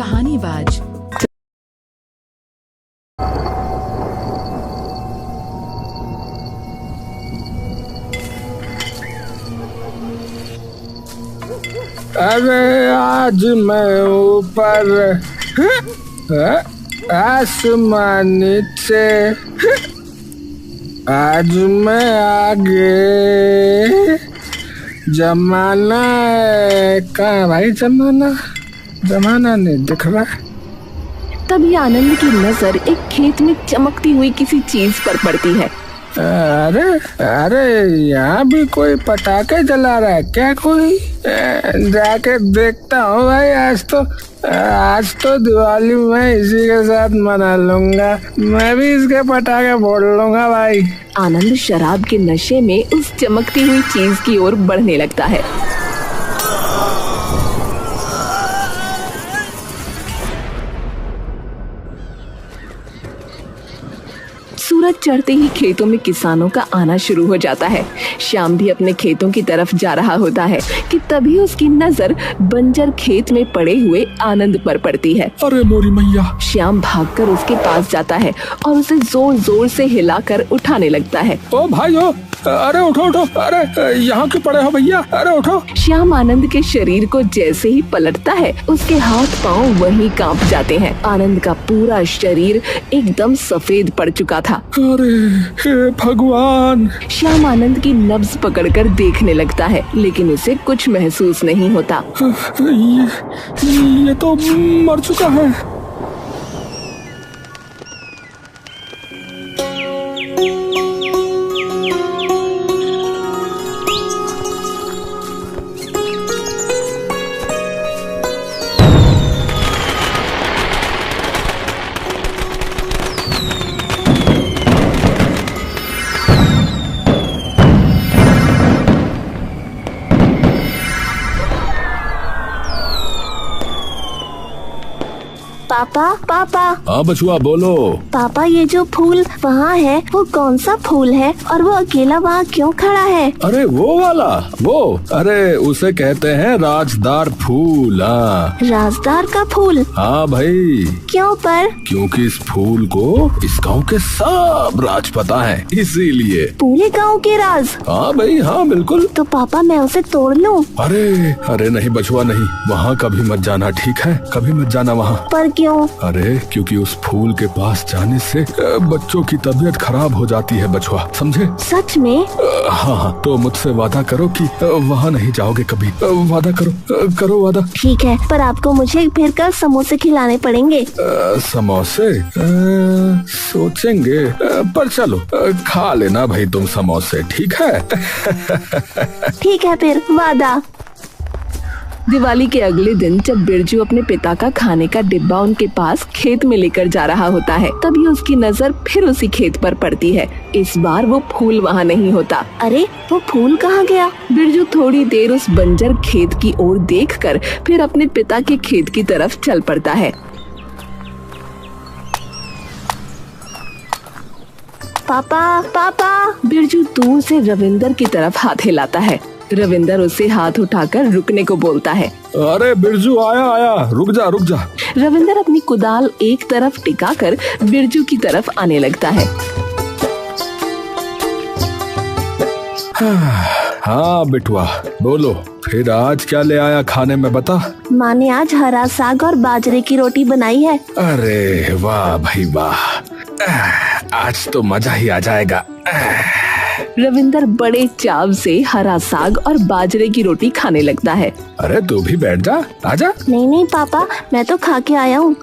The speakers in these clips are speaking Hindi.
कहानीबाज। अरे आज मैं ऊपर आसमान नीचे, आज मैं आगे, जमाना है कहाँ भाई, जमाना नहीं दिख रहा। तभी आनंद की नजर एक खेत में चमकती हुई किसी चीज पर पड़ती है। अरे यहाँ भी कोई पटाखे जला रहा है क्या कोई? जाके देखता हूँ भाई। आज तो दिवाली मैं इसी के साथ मना लूंगा। मैं भी इसके पटाखे फोड़ लूंगा भाई। आनंद शराब के नशे में उस चमकती हुई चीज की ओर बढ़ने लगता है। सूरज चढ़ते ही खेतों में किसानों का आना शुरू हो जाता है। श्याम भी अपने खेतों की तरफ जा रहा होता है कि तभी उसकी नजर बंजर खेत में पड़े हुए आनंद पर पड़ती है। अरे मोरी मैया! श्याम भागकर उसके पास जाता है और उसे जोर जोर से हिलाकर उठाने लगता है। ओ भाई ओ, अरे उठो, अरे यहाँ क्यों पड़े हो भैया? अरे उठो। श्याम आनंद के शरीर को जैसे ही पलटता है उसके हाथ पांव वहीं कांप जाते हैं। आनंद का पूरा शरीर एकदम सफेद पड़ चुका था। अरे हे भगवान! श्याम आनंद की नब्ज पकड़कर देखने लगता है लेकिन उसे कुछ महसूस नहीं होता। ये तो मर चुका है। पापा। हाँ बचुआ बोलो। पापा ये जो फूल वहाँ है वो कौन सा फूल है और वो अकेला वहाँ क्यों खड़ा है? अरे वो वाला, अरे उसे कहते हैं राजदार फूल। राजदार का फूल? हाँ भाई। क्यों पर? क्योंकि इस फूल को इस गांव के सब राज पता है, इसीलिए। पूरे गांव के राज? हाँ भाई हाँ बिल्कुल। तो पापा मैं उसे तोड़ लूं? अरे नहीं बचुआ नहीं, वहाँ कभी मत जाना, ठीक है? कभी मत जाना वहाँ। पर क्यों? अरे क्योंकि उस फूल के पास जाने से बच्चों की तबीयत खराब हो जाती है बचुआ, समझे? सच में? हाँ, तो मुझसे वादा करो कि वहाँ नहीं जाओगे कभी। वादा करो वादा। ठीक है, पर आपको मुझे फिर कल समोसे खिलाने पड़ेंगे। समोसे? सोचेंगे, पर चलो खा लेना भाई तुम समोसे, ठीक है? ठीक है फिर, वादा। दिवाली के अगले दिन जब बिरजू अपने पिता का खाने का डिब्बा उनके पास खेत में लेकर जा रहा होता है तभी उसकी नजर फिर उसी खेत पर पड़ती है। इस बार वो फूल वहाँ नहीं होता। अरे वो फूल कहाँ गया? बिरजू थोड़ी देर उस बंजर खेत की ओर देखकर फिर अपने पिता के खेत की तरफ चल पड़ता है। पापा। बिरजू दूर से रविंदर की तरफ हाथ हिलाता है। रविंदर उसे हाथ उठाकर रुकने को बोलता है। अरे बिरजू आया, रुक जा। रविंदर अपनी कुदाल एक तरफ टिकाकर बिरजू की तरफ आने लगता है। हाँ बेटुआ बोलो, फिर आज क्या ले आया खाने में बता? माँ ने आज हरा साग और बाजरे की रोटी बनाई है। अरे वाह भाई वाह, आज तो मजा ही आ जाएगा। रविंदर बड़े चाव से हरा साग और बाजरे की रोटी खाने लगता है। अरे तू भी बैठ जा, आजा। नहीं पापा, मैं तो खा के आया हूँ।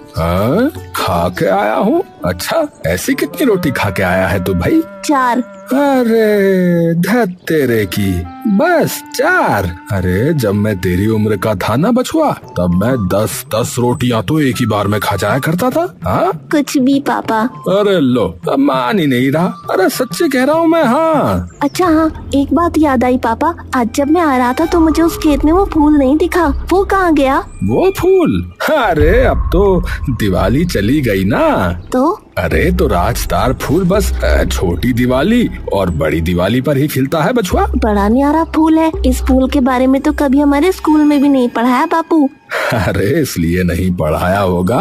खा के आया हूँ? अच्छा, ऐसी कितनी रोटी खा के आया है तू भाई? 4। अरे धत तेरे की, बस 4? अरे जब मैं तेरी उम्र का था ना बचुआ, तब मैं 10 रोटियां तो एक ही बार में खा जाया करता था। हाँ कुछ भी पापा। अरे लो, अब मान ही नहीं रहा। अरे सच्चे कह रहा हूँ मैं। हाँ अच्छा हाँ, एक बात याद आई पापा, आज जब मैं आ रहा था तो मुझे उस खेत में वो फूल नहीं दिखा। वो कहाँ गया? वो फूल? अरे अब तो दिवाली चली गई ना। तो अरे तो राजदार फूल बस छोटी दिवाली और बड़ी दिवाली पर ही खिलता है बछुआ। बड़ा न्यारा सारा फूल है। इस फूल के बारे में तो कभी हमारे स्कूल में भी नहीं पढ़ाया बापू। अरे इसलिए नहीं पढ़ाया होगा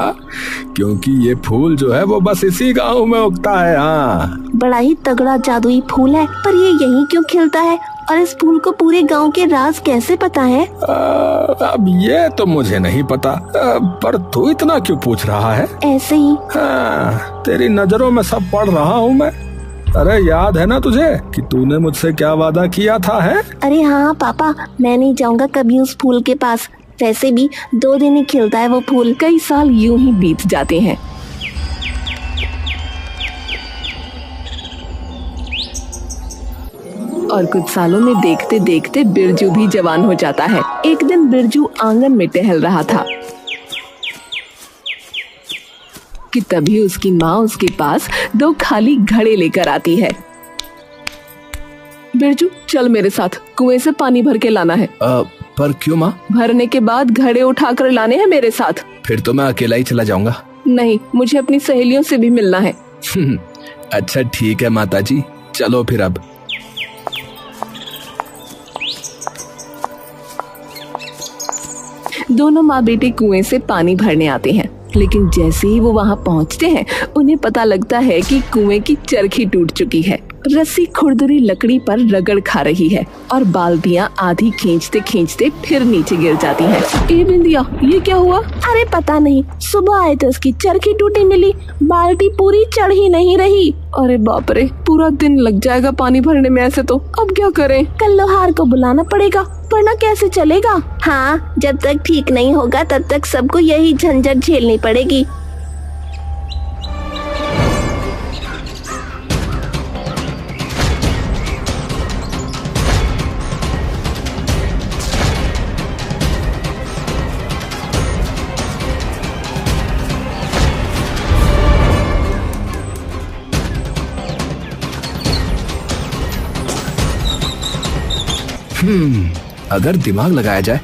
क्योंकि ये फूल जो है वो बस इसी गांव में उगता है। हाँ, बड़ा ही तगड़ा जादुई फूल है, पर ये यहीं क्यों खिलता है और इस फूल को पूरे गांव के राज कैसे पता है? अब ये तो मुझे नहीं पता, पर तू इतना क्यों पूछ रहा है? ऐसे ही। तेरी नजरों में सब पढ़ रहा हूँ मैं। अरे याद है ना तुझे कि तूने मुझसे क्या वादा किया था है? अरे हाँ पापा, मैं नहीं जाऊंगा कभी उस फूल के पास। वैसे भी 2 दिन ही खिलता है वो फूल। कई साल यूं ही बीत जाते हैं। और कुछ सालों में देखते देखते बिरजू भी जवान हो जाता है। एक दिन बिरजू आंगन में टहल रहा था कि तभी उसकी माँ उसके पास 2 खाली घड़े लेकर आती है। बिरजू चल मेरे साथ, कुएं से पानी भर के लाना है। पर क्यों माँ? भरने के बाद घड़े उठाकर लाने हैं मेरे साथ। फिर तो मैं अकेला ही चला जाऊंगा। नहीं, मुझे अपनी सहेलियों से भी मिलना है। अच्छा ठीक है माताजी, चलो फिर। अब दोनों माँ बेटे कुएं से पानी भरने आते हैं, लेकिन जैसे ही वो वहाँ पहुँचते हैं उन्हें पता लगता है कि कुएं की चरखी टूट चुकी है। रस्सी खुरदुरी लकड़ी पर रगड़ खा रही है और बाल्टियाँ आधी खींचते खींचते फिर नीचे गिर जाती हैं। ए बिंदिया, ये क्या हुआ? अरे पता नहीं, सुबह आए तो उसकी चरखी टूटी मिली, बाल्टी पूरी चढ़ ही नहीं रही। अरे बाप रे, पूरा दिन लग जाएगा पानी भरने में ऐसे तो। अब क्या करें? कल लोहार को बुलाना पड़ेगा, वरना कैसे चलेगा। हाँ, जब तक ठीक नहीं होगा तब तक सबको यही झंझट झेलनी पड़ेगी। अगर दिमाग लगाया जाए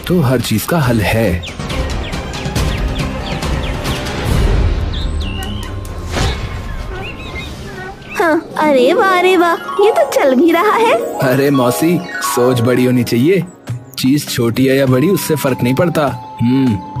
तो हर चीज का हल है। हाँ, अरे वाह, ये तो चल भी रहा है। अरे मौसी, सोच बड़ी होनी चाहिए। चीज छोटी है या बड़ी उससे फर्क नहीं पड़ता।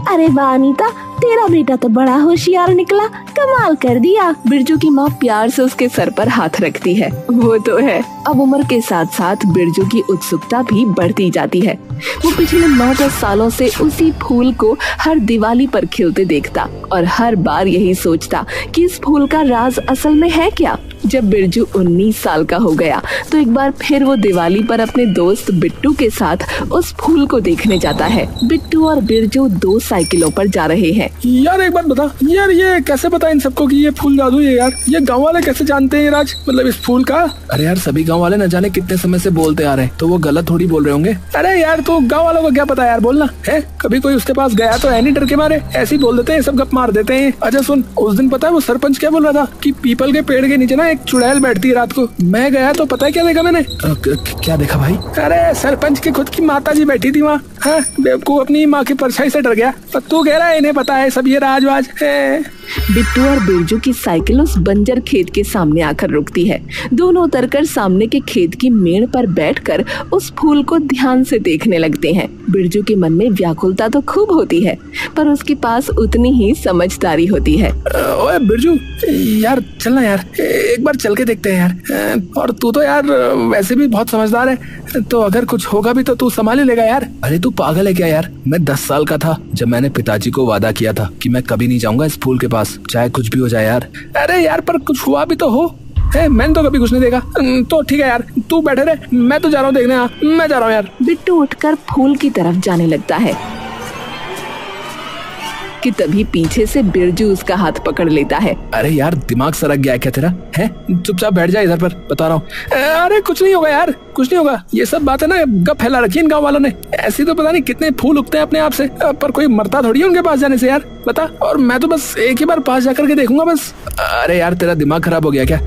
अरे वाह अनीता, तेरा बेटा तो बड़ा होशियार निकला, कमाल कर दिया। बिरजू की माँ प्यार से उसके सर पर हाथ रखती है। वो तो है। अब उम्र के साथ साथ बिरजू की उत्सुकता भी बढ़ती जाती है। वो पिछले 9-10 सालों से उसी फूल को हर दिवाली पर खिलते देखता और हर बार यही सोचता कि इस फूल का राज असल में है क्या। जब बिरजू 19 साल का हो गया तो एक बार फिर वो दिवाली पर अपने दोस्त बिट्टू के साथ उस फूल को देखने जाता है। बिट्टू और बिरजू 2 साइकिलों पर जा रहे हैं। यार एक बात बता यार, ये कैसे पता इन सबको कि ये फूल जादू है यार? ये गांव वाले कैसे जानते हैं राज, मतलब इस फूल का? अरे यार, सभी गांव वाले न जाने कितने समय से बोलते आ रहे हैं, तो वो गलत थोड़ी बोल रहे होंगे। अरे यार, तो गांव वालों को क्या पता यार, बोलना है। कभी कोई उसके पास गया तो है नहीं, डर के मारे ऐसे ही बोल देते हैं, सब गप मार देते हैं। अच्छा सुन, उस दिन पता है वो सरपंच क्या बोल रहा था कि पीपल के पेड़ के नीचे ना एक चुड़ैल बैठती है रात को। मैं गया तो पता है क्या देखा मैंने? क्या देखा भाई? अरे सरपंच की खुद की माता जी बैठी थी वहाँ। हाँ, बेवकूफ अपनी माँ की परछाई से डर गया। तू कह रहा है इन्हें पता है सब ये राजवाज है। बिट्टू और बिरजू की साइकिल उस बंजर खेत के सामने आकर रुकती है। दोनों उतरकर सामने के खेत की मेड़ पर बैठकर उस फूल को ध्यान से देखने लगते हैं। बिरजू के मन में व्याकुलता तो खूब होती है, पर उसके पास उतनी ही समझदारी होती है। ओए बिरजू, यार चलना यार, एक बार चल के देखते हैं यार। और तू तो यार वैसे भी बहुत समझदार है, तो अगर कुछ होगा भी तो तू संभाल ही लेगा यार। अरे तू पागल है क्या यार? मैं 10 साल का था जब मैंने पिताजी को वादा किया था कि मैं कभी नहीं जाऊंगा इस फूल के पास, चाहे कुछ भी हो जाए यार। अरे यार, पर कुछ हुआ भी तो हो। मैंने तो कभी कुछ नहीं देखा। तो ठीक है यार, तू बैठे रहे, मैं तो जा रहा हूँ देखने। मैं जा रहा हूँ यार। बिट्टू उठकर फूल की तरफ जाने लगता है कि तभी पीछे से बिरजू उसका हाथ पकड़ लेता है। अरे यार, दिमाग सरक गया है क्या तेरा? है, चुपचाप बैठ जा इधर पर, बता रहा हूँ। अरे कुछ नहीं होगा यार, कुछ नहीं होगा। ये सब बातें ना गप फैला रखी इन गाँव वालों ने। ऐसी तो पता नहीं कितने फूल उगते हैं अपने आप से, पर कोई मरता थोड़ी है उनके पास जाने से यार, बता। और मैं तो बस एक ही बार पास जाकर के देखूंगा बस। अरे यार, तेरा दिमाग खराब हो गया क्या?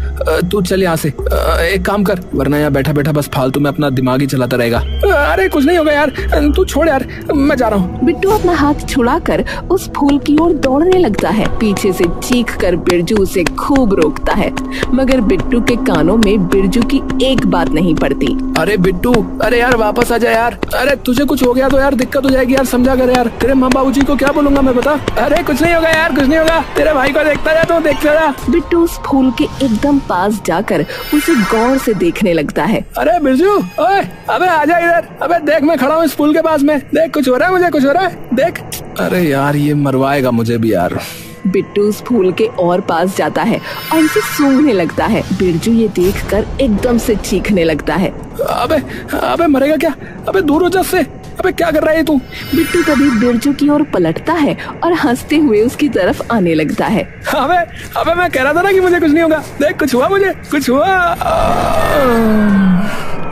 तू चल यहाँ से, एक काम कर, वरना यहाँ बैठा बैठा बस फालतू में अपना दिमाग ही चलाता रहेगा। अरे कुछ नहीं होगा यार, तू छोड़ यार, मैं जा रहा हूँ। बिट्टू अपना हाथ छुड़ाकर उस फूल की ओर दौड़ने लगता है। पीछे से चीख कर बिरजू उसे खूब रोकता है, मगर बिट्टू के कानों में बिरजू की एक बात नहीं पड़ती। अरे बिट्टू, अरे यार वापस आ जा यार। अरे तुझे कुछ हो गया तो यार दिक्कत हो जाएगी यार, समझा कर यार। तेरे माँ बाबूजी को क्या बोलूंगा मैं, बता। अरे कुछ नहीं होगा यार, कुछ नहीं होगा। तेरे भाई को देखता जा, तो देखता जा। बिट्टू उस फूल के एकदम पास जाकर उसे गौर से देखने लगता है। अरे बिरजू, ओए अबे आजा इधर। अबे देख, मैं खड़ा हूँ इस फूल के पास में, देख कुछ हो रहा है मुझे, कुछ हो रहा है, देख। अरे यार ये मरवाएगा मुझे भी यार। बिट्टू उस फूल के और पास जाता है और उसे सूंघने लगता है। बिरजू ये देखकर एकदम से चीखने लगता है। अबे अबे मरेगा क्या? अबे दूर हो जा से। अबे क्या कर रहा है तू? बिट्टू तभी बिरजू की ओर पलटता है और हंसते हुए उसकी तरफ आने लगता है। अबे अबे मैं कह रहा था ना कि मुझे कुछ नहीं होगा। देख कुछ हुआ, मुझे कुछ हुआ।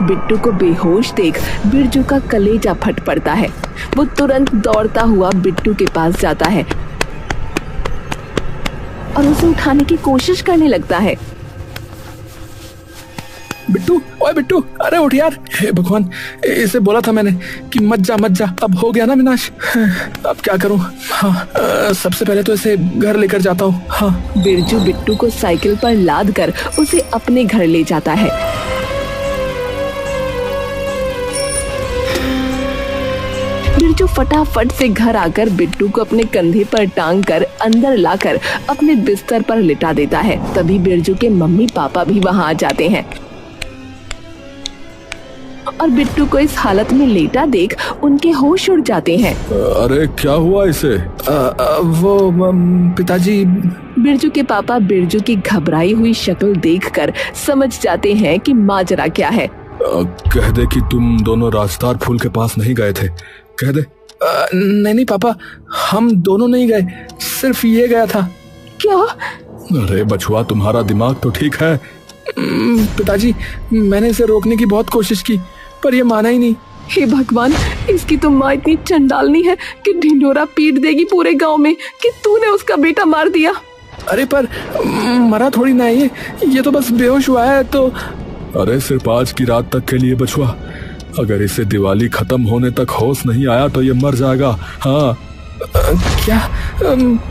बिट्टू को बेहोश देख बिरजू का कलेजा फट पड़ता है। वो तुरंत दौड़ता हुआ बिट्टू के पास जाता है और उसे उठाने की कोशिश करने लगता है। बिट्टू, ओए बिट्टू, अरे उठ यार। हे भगवान, इसे बोला था मैंने कि मत जा मत जा। अब हो गया ना विनाश, अब क्या करूं? हाँ, सबसे पहले तो इसे घर लेकर जाता हूँ। हाँ। बिरजू बिट्टू को साइकिल पर लाद कर उसे अपने घर ले जाता है। बिरजू फटाफट से घर आकर बिट्टू को अपने कंधे पर टांग कर अंदर लाकर अपने बिस्तर पर लिटा देता है। तभी बिरजू के मम्मी पापा भी वहां आ जाते हैं और बिट्टू को इस हालत में लेटा देख उनके होश उड़ जाते हैं। अरे क्या हुआ इसे? वो पिताजी। बिरजू के पापा बिरजू की घबराई हुई शक्ल देखकर समझ जाते हैं कि माजरा क्या है। कह दे कि तुम दोनों राजदार फूल के पास नहीं गए थे, कह दे। नहीं पापा, हम दोनों नहीं गए, सिर्फ ये गया था। क्या? अरे बछुआ, तुम्हारा दिमाग तो ठीक है। पिताजी, मैंने इसे रोकने की बहुत कोशिश की पर ये माना ही नहीं। हे भगवान, इसकी तो माँ इतनी चंडालनी है कि ढिंढोरा पीट देगी पूरे गांव में कि तूने उसका बेटा मार दिया। अरे पर मरा थोड़ी ना है ये तो बस बेहोश हुआ है तो। अरे सिर्फ आज की रात तक के लिए बछुआ, अगर इसे दिवाली खत्म होने तक होश नहीं आया तो ये मर जाएगा। हाँ। क्या?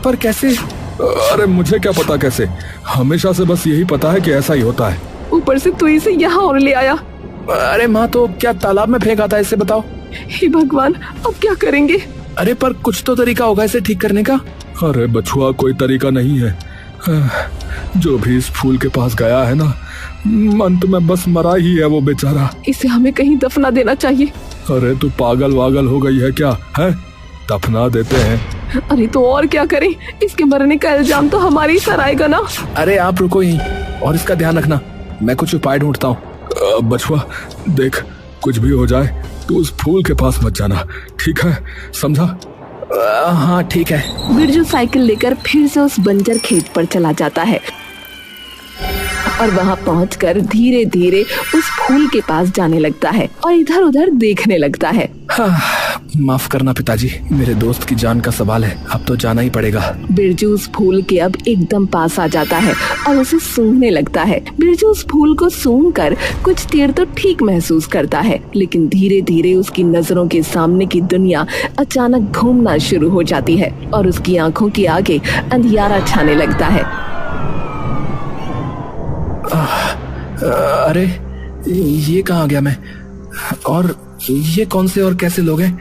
पर कैसे? अरे मुझे क्या पता कैसे, हमेशा से बस यही पता है कि ऐसा ही होता है। ऊपर से तू इसे यहाँ और ले आया। अरे माँ, तो क्या तालाब में फेंका था इसे, बताओ। हे भगवान, अब क्या करेंगे? अरे पर कुछ तो तरीका होगा इसे ठीक करने का। अरे बछुआ, कोई तरीका नहीं है। जो भी इस फूल के पास गया है ना, अंत में बस मरा ही है वो बेचारा। इसे हमें कहीं दफना देना चाहिए। अरे तू पागल वागल हो गई है क्या? है, दफना देते हैं। अरे तो और क्या करें, इसके मरने का इल्जाम तो हमारे ही सर आएगा ना। अरे आप रुको यहीं और इसका ध्यान रखना, मैं कुछ उपाय ढूंढता हूँ। बछुआ देख, कुछ भी हो जाए तो उस फूल के पास मत जाना, ठीक है, समझा? हाँ ठीक है। बिरजू साइकिल लेकर फिर से उस बंजर खेत पर चला जाता है और वहां पहुंचकर धीरे धीरे उस फूल के पास जाने लगता है और इधर उधर देखने लगता है। हाँ, माफ करना पिताजी, मेरे दोस्त की जान का सवाल है, अब तो जाना ही पड़ेगा। बिरजू उस फूल के अब एकदम पास आ जाता है और उसे सूंघने लगता है। बिरजू उस फूल को सूंघकर कुछ देर तो ठीक महसूस करता है, लेकिन धीरे धीरे उसकी नजरों के सामने की दुनिया अचानक घूमना शुरू हो जाती है और उसकी आंखों के आगे अंधियारा छाने लगता है। अरे ये कहाँ आ गया मैं, और ये कौन से और कैसे लोग हैं?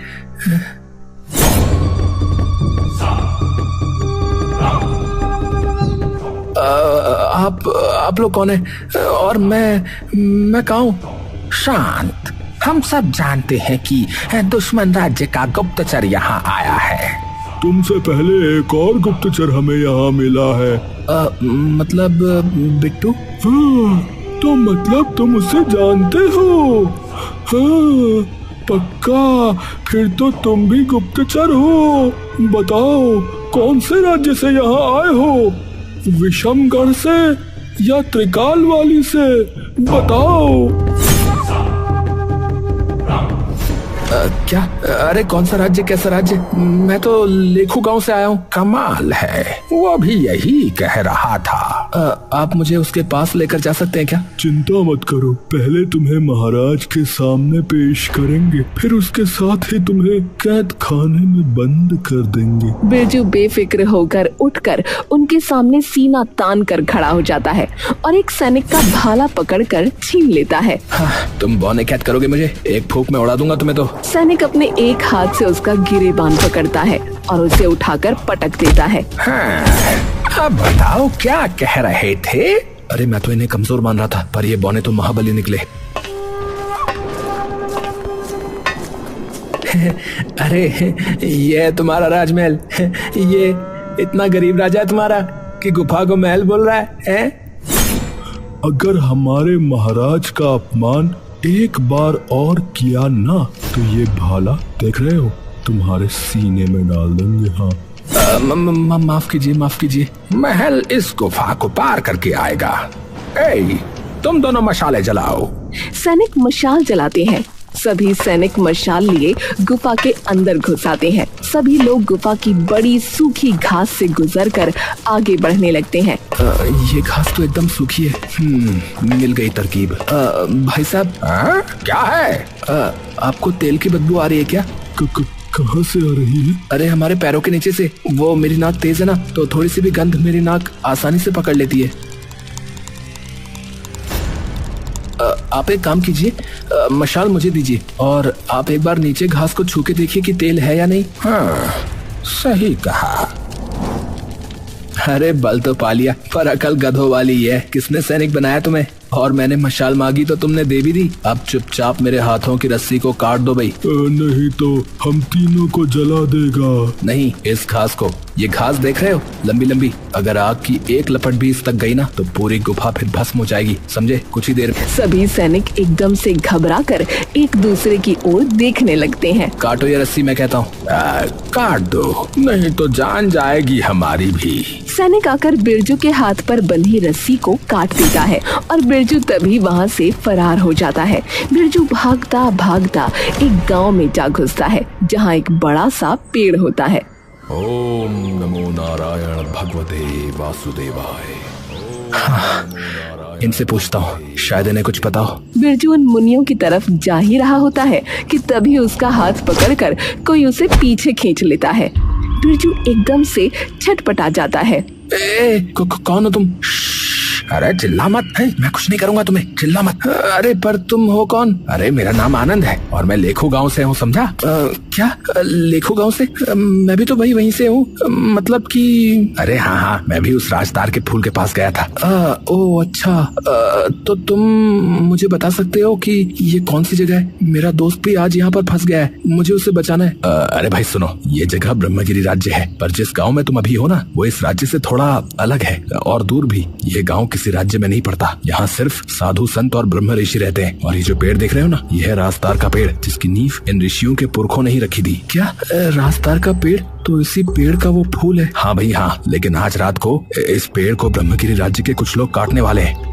आप लोग कौन हैं और मैं कहाँ हूँ? शांत, हम सब जानते हैं कि दुश्मन राज्य का गुप्तचर यहाँ आया है। तुमसे पहले एक और गुप्तचर हमें यहाँ मिला है। मतलब बिट्टू? हाँ, तो मतलब तुम उसे जानते हो? हाँ, पक्का, फिर तो तुम भी गुप्तचर हो। बताओ, कौन से राज्य से यहाँ आए हो? विषमगढ़ से या त्रिकाल वाली से? बताओ। क्या? अरे कौन सा राज्य, कैसा राज्य? मैं तो लेखू गांव से आया हूँ। कमाल है, वो भी यही कह रहा था। आप मुझे उसके पास लेकर जा सकते हैं क्या? चिंता मत करो, पहले तुम्हें महाराज के सामने पेश करेंगे, फिर उसके साथ ही तुम्हें कैद खाने में बंद कर देंगे। बिरजू बेफिक्र होकर उठकर उनके सामने सीना तान कर खड़ा हो जाता है और एक सैनिक का भाला पकड़कर छीन लेता है। तुम बौने कैद करोगे मुझे? एक फूंक में उड़ा दूंगा तुम्हें तो। सैनिक अपने एक हाथ से उसका गिरेबान पकड़ता है और उसे उठाकर पटक देता है। अब बताओ क्या कह रहे थे? अरे मैं तो इन्हें कमजोर मान रहा था, पर ये बौने तो महाबली निकले। अरे ये तुम्हारा राजमहल, ये इतना गरीब राजा है तुम्हारा कि गुफा को महल बोल रहा है? अगर हमारे महाराज का अपमान एक बार और किया ना तो ये भाला देख रहे हो तुम्हारे सीने में डाल देंगे। हाँ माफ कीजिए, माफ कीजिए। महल इस गुफा को पार करके आएगा। तुम दोनों मशाले जलाओ। सैनिक मशाल जलाते हैं। सभी सैनिक मशाल लिए गुफा के अंदर घुस आते हैं। सभी लोग गुफा की बड़ी सूखी घास से गुजरकर आगे बढ़ने लगते हैं। ये घास तो एकदम सूखी है। मिल गई तरकीब। भाई साहब, क्या है? आपको तेल की बदबू आ रही है क्या? कहाँ से आ रही है? अरे हमारे पैरों के नीचे से। वो मेरी नाक तेज है ना, तो थोड़ी सी भी गंध मेरी नाक आसानी से पकड़ लेती है। आप एक काम कीजिए, मशाल मुझे दीजिए और आप एक बार नीचे घास को छू के देखिए कि तेल है या नहीं। हाँ, सही कहा। अरे बल तो पा लिया, पर अकल गधों वाली है। किसने सैनिक बनाया तुम्हें? और मैंने मशाल मांगी तो तुमने दे भी दी। अब चुपचाप मेरे हाथों की रस्सी को काट दो भाई। नहीं तो हम तीनों को जला देगा। नहीं, इस घास को। ये घास देख रहे हो, लंबी लंबी। अगर आग की एक लपट भी इस तक गई ना तो पूरी गुफा फिर भस्म हो जाएगी, समझे? कुछ ही देर में। सभी सैनिक एकदम से घबराकर एक दूसरे की ओर देखने लगते हैं। काटो ये रस्सी, मैं कहता हूँ। काट दो, नहीं तो जान जाएगी हमारी भी। सैनिक आकर बिरजू के हाथ पर बंधी रस्सी को काट देता है और बिरजू तभी वहाँ से फरार हो जाता है। बिरजू भागता भागता एक गांव में जा घुसता है जहाँ एक बड़ा सा पेड़ होता है। ओम नमो नारायण भगवते वासुदेवाय। इनसे पूछता हूँ, शायद इन्हें कुछ पता हो। बिरजू उन मुनियों की तरफ जा ही रहा होता है कि तभी उसका हाथ पकड़कर कोई उसे पीछे खींच लेता है। बिरजू एकदम से छटपटा जाता है। कौन हो तुम? अरे चिल्ला मत। मैं कुछ नहीं करूंगा तुम्हें, चिल्ला मत। अरे पर तुम हो कौन? अरे मेरा नाम आनंद है और मैं लेखू गांव से हूँ, समझा? क्या लेखू गांव से? मैं भी तो भाई वहीं से हूँ। मतलब कि अरे हाँ, मैं भी उस राजदार के फूल के पास गया था। ओह अच्छा। तो तुम मुझे बता सकते हो कि ये कौन सी जगह है? मेरा दोस्त भी आज यहाँ पर फंस गया है, मुझे उसे बचाना है। अरे भाई सुनो, ये जगह ब्रह्मगिरी राज्य है, पर जिस गाँव में तुम अभी हो ना वो इस राज्य से थोड़ा अलग है और दूर भी। ये गाँव किसी राज्य में नहीं पड़ता। यहाँ सिर्फ साधु संत और ब्रह्म ऋषि रहते हैं। और ये जो पेड़ देख रहे हो ना, ये है राजदार का पेड़, जिसकी नींव इन ऋषियों के पुरखों ने ही रखी थी। क्या राजदार का पेड़? तो इसी पेड़ का वो फूल है? हाँ भाई हाँ, लेकिन आज रात को इस पेड़ को ब्रह्मगिरी राज्य के कुछ लोग काटने वाले हैं।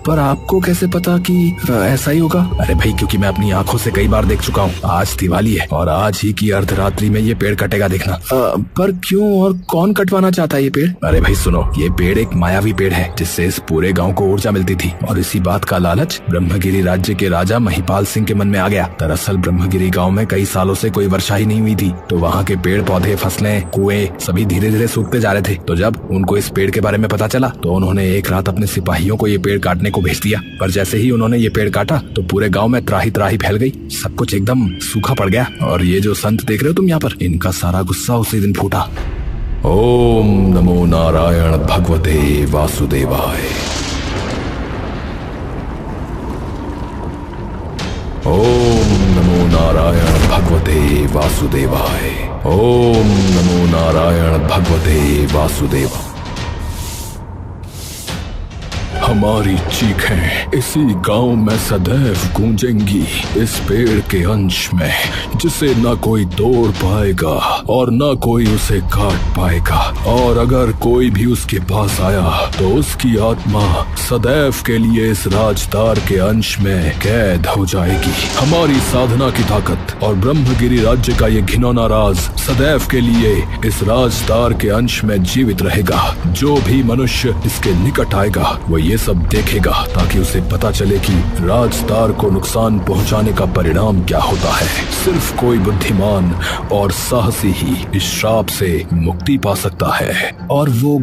पर आपको कैसे पता कि ऐसा ही होगा? अरे भाई, क्योंकि मैं अपनी आंखों से कई बार देख चुका हूँ। आज दिवाली है और आज ही की अर्धरात्रि में ये पेड़ कटेगा, देखना। पर क्यों और कौन कटवाना चाहता है ये पेड़? अरे भाई सुनो, ये पेड़ एक मायावी पेड़ है जिससे इस पूरे गांव को ऊर्जा मिलती थी और इसी बात का लालच ब्रह्मगिरी राज्य के राजा महिपाल सिंह के मन में आ गया। दरअसल ब्रह्मगिरी गांव में कई सालों से कोई वर्षा ही नहीं हुई थी, तो वहाँ के पेड़ पौधे, फसलें, कुएं सभी धीरे धीरे सूखते जा रहे थे। तो जब उनको इस पेड़ के बारे में पता चला तो उन्होंने एक रात अपने सिपाहियों को ये पेड़ काटने को भेज दिया। पर जैसे ही उन्होंने ये पेड़ काटा तो पूरे गांव में त्राही त्राही फैल गई, सब कुछ एकदम सूखा पड़ गया। और ये जो संत देख रहे हो तुम यहाँ पर, इनका सारा गुस्सा उसी दिन फूटा। ओम नमो नारायण भगवते वासुदेवाय। ओम नमो नारायण भगवते वासुदेवाय। ओम नमो नारायण भगवते वासुदेवाय। हमारी चीखें इसी गांव में सदैव गूंजेंगी, इस पेड़ के अंश में जिसे न कोई तोड़ पाएगा और न कोई उसे काट पाएगा। और अगर कोई भी उसके पास आया तो उसकी आत्मा सदैव के लिए इस राजदार के अंश में कैद हो जाएगी। हमारी साधना की ताकत और ब्रह्मगिरी राज्य का ये घिनौना राज सदैव के लिए इस राजदार के अंश में जीवित रहेगा। जो भी मनुष्य इसके निकट आएगा वो ये सब देखेगा ताकि उसे पता चले कि राजदार को नुकसान पहुंचाने का परिणाम क्या होता है। सिर्फ कोई बुद्धिमान और साहसी ही इस श्राप से मुक्ति पा सकता है। और वो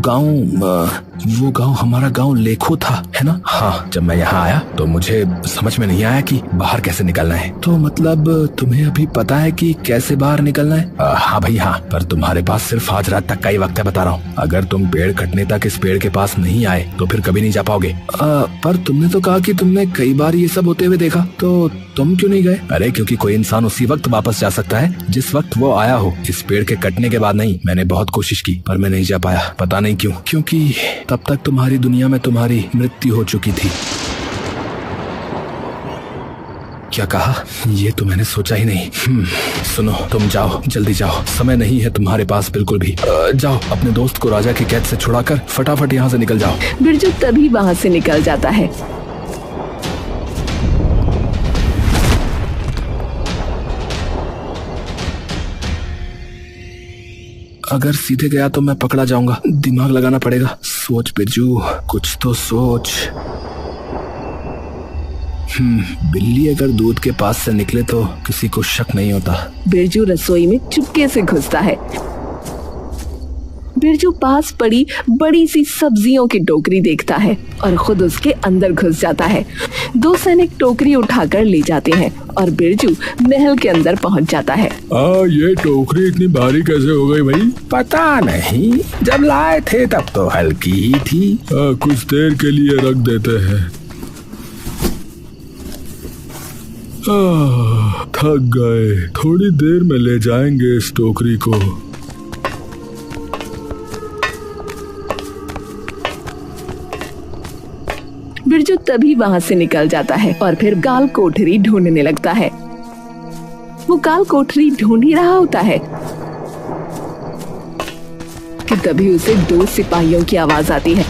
गांव हमारा गांव लेखो था, है ना? हाँ, जब मैं यहाँ आया तो मुझे समझ में नहीं आया कि बाहर कैसे निकलना है। तो मतलब तुम्हें अभी पता है कि कैसे बाहर निकलना है? हाँ भाई हाँ, पर तुम्हारे पास सिर्फ आज रात तक का ही वक्त है, बता रहा हूँ। अगर तुम पेड़ कटने तक इस पेड़ के पास नहीं आए तो फिर कभी नहीं जा पाओगे। पर तुमने तो कहा कि तुमने कई बार ये सब होते हुए देखा, तो तुम क्यों नहीं गए? अरे क्योंकि कोई इंसान उसी वक्त वापस जा सकता है जिस वक्त वो आया हो। इस पेड़ के कटने के बाद नहीं। मैंने बहुत कोशिश की पर मैं नहीं जा पाया, पता नहीं क्यों। क्योंकि तब तक तुम्हारी दुनिया में तुम्हारी मृत्यु हो चुकी थी। क्या कहा? ये तो मैंने सोचा ही नहीं। सुनो, तुम जाओ, जल्दी जाओ, समय नहीं है तुम्हारे पास बिल्कुल भी। जाओ, अपने दोस्त को राजा की कैद से छुड़ाकर फटाफट यहाँ से निकल जाओ। बिरजू तभी वहाँ से निकल जाता है। अगर सीधे गया तो मैं पकड़ा जाऊंगा, दिमाग लगाना पड़ेगा। सोच बिरजू, कुछ तो सोच। बिल्ली अगर दूध के पास से निकले तो किसी को शक नहीं होता। बिरजू रसोई में चुपके से घुसता है। बिरजू पास पड़ी बड़ी सी सब्जियों की टोकरी देखता है और खुद उसके अंदर घुस जाता है। दो सैनिक टोकरी उठाकर ले जाते हैं और बिरजू महल के अंदर पहुंच जाता है। ये टोकरी इतनी भारी कैसे हो गई भाई? पता नहीं, जब लाए थे तब तो हल्की ही थी। कुछ देर के लिए रख देते हैं। थक गए, थोड़ी देर में ले जाएंगे इस टोकरी को। बिरजू तभी वहाँ से निकल जाता है और फिर काल कोठरी ढूंढने लगता है। वो काल कोठरी ढूंढ ही रहा होता है कि तभी उसे दो सिपाहियों की आवाज आती है।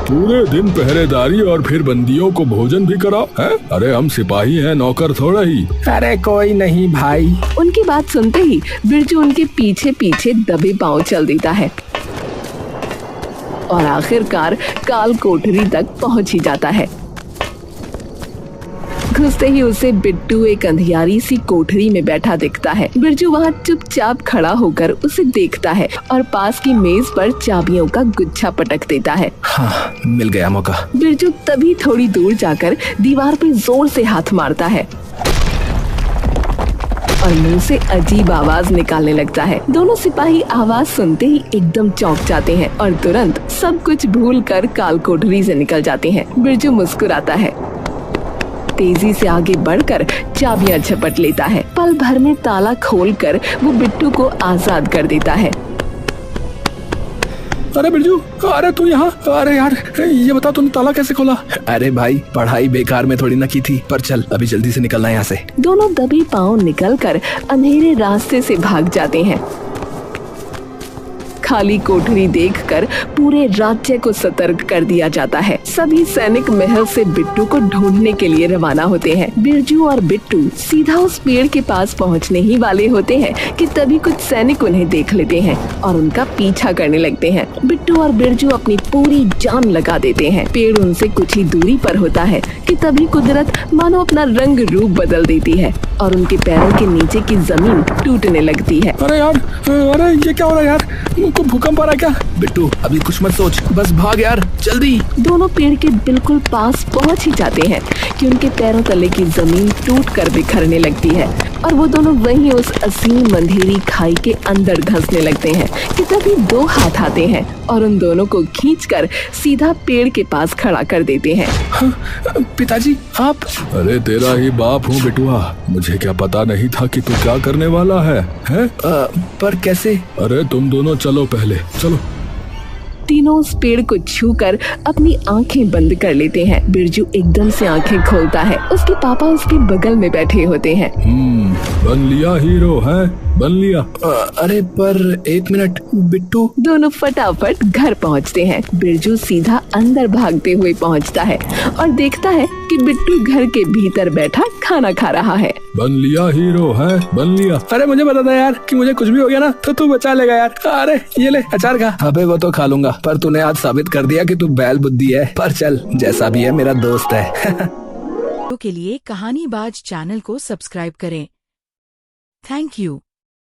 पूरे दिन पहरेदारी और फिर बंदियों को भोजन भी कराओ है? अरे हम सिपाही हैं, नौकर थोड़ा ही। अरे कोई नहीं भाई। उनकी बात सुनते ही बिरजू उनके पीछे पीछे दबे पांव चल देता है और आखिरकार काल कोठरी तक पहुंच ही जाता है। घुसते ही उसे बिट्टू एक अंधियारी सी कोठरी में बैठा दिखता है। बिरजू वहाँ चुपचाप खड़ा होकर उसे देखता है और पास की मेज पर चाबियों का गुच्छा पटक देता है। हाँ, मिल गया मौका। बिरजू तभी थोड़ी दूर जाकर दीवार पे जोर से हाथ मारता है और मुंह से अजीब आवाज निकालने लगता है। दोनों सिपाही आवाज सुनते ही एकदम चौंक जाते हैं और तुरंत सब कुछ भूलकर काल कोठरी से निकल जाते हैं। बिरजू मुस्कुराता है, तेजी से आगे बढ़कर चाबियां झपट लेता है। पल भर में ताला खोलकर वो बिट्टू को आजाद कर देता है। अरे बिरजू, अरे तू यहाँ? अरे यार, ये बता तूने ताला कैसे खोला? अरे भाई, पढ़ाई बेकार में थोड़ी ना की थी, पर चल अभी जल्दी से निकलना है यहाँ से। दोनों दबे पांव निकलकर अंधेरे रास्ते से भाग जाते हैं। खाली कोठरी देखकर पूरे राज्य को सतर्क कर दिया जाता है। सभी सैनिक महल से बिट्टू को ढूंढने के लिए रवाना होते हैं। बिरजू और बिट्टू सीधा उस पेड़ के पास पहुंचने ही वाले होते हैं कि तभी कुछ सैनिक उन्हें देख लेते हैं और उनका पीछा करने लगते हैं। बिट्टू और बिरजू अपनी पूरी जान लगा देते हैं। पेड़ उनसे कुछ ही दूरी पर होता है कि तभी कुदरत मानो अपना रंग रूप बदल देती है और उनके पैरों के नीचे की जमीन टूटने लगती है। अरे यार, अरे ये क्या हो रहा है यार? को भूकंप आ रहा है क्या? बिट्टू अभी कुछ मत सोच, बस भाग यार, जल्दी। दोनों पेड़ के बिल्कुल पास पहुंच ही जाते हैं कि उनके पैरों तले की जमीन टूटकर बिखरने लगती है और वो दोनों वहीं उस असीम अंधेरी खाई के अंदर धंसने लगते हैं कि तभी दो हाथ आते हैं और उन दोनों को खींचकर सीधा पेड़ के पास खड़ा कर देते हैं। पिताजी आप? अरे तेरा ही बाप हूँ बिटुआ, मुझे क्या पता नहीं था कि तू क्या करने वाला है? पर कैसे? अरे तुम दोनों चलो, पहले चलो। तीनों उस पेड़ को छूकर अपनी आंखें बंद कर लेते हैं। बिरजू एकदम से आंखें खोलता है। उसके पापा उसके बगल में बैठे होते हैं। बन लिया हीरो है, बन लिया। अरे पर एक मिनट बिट्टू। दोनों फटाफट घर पहुंचते हैं। बिरजू सीधा अंदर भागते हुए पहुंचता है और देखता है कि बिट्टू घर के भीतर बैठा खाना खा रहा है। बन लिया हीरो है, बन लिया। अरे मुझे पता था यार कि मुझे कुछ भी हो गया ना तो तू बचा लेगा यार। अरे ये ले अचार खा। अबे वो तो खा लूंगा, पर तूने आज साबित कर दिया कि तू बैल बुद्धि है। पर चल जैसा भी है मेरा दोस्त है। के लिए कहानीबाज चैनल को सब्सक्राइब करें। Thank you.